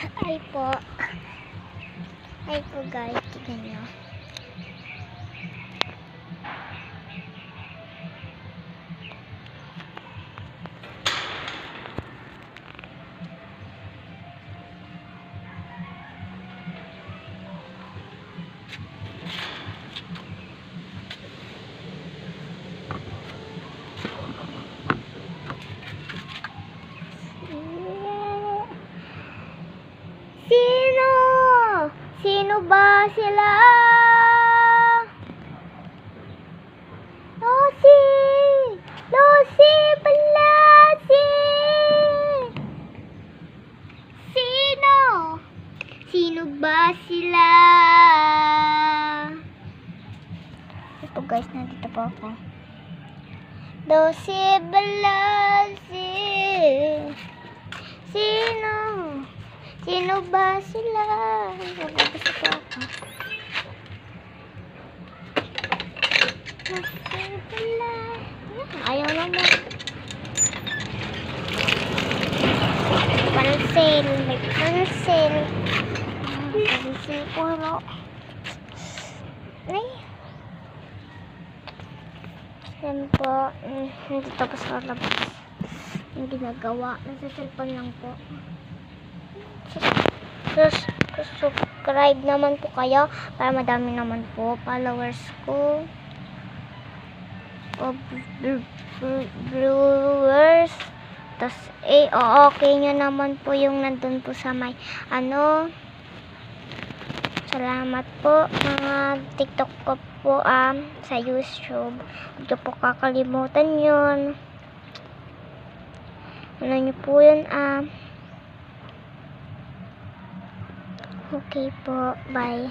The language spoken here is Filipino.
Ay po. Ay po guys, tignan nyo. Sino ba sila? Lucy Palasi! Sino ba sila? Ito guys, nandito po ako. Lucy Palasi! Sino ba sila? Gusto ko ako. Ayaw naman. Pansel. May pansel. Pansel puro. Ay. Yan po. Hindi tapos sa labas. Yung ginagawa. Nasa cellphone lang po. Subscribe naman po kayo para madami naman po followers ko. Viewers. Tapos okay nyo naman po yung nandun po sa may salamat po mga TikTok ko po sa YouTube. Huwag nyo po kakalimutan yun. Ano nyo po yun okay po, bye.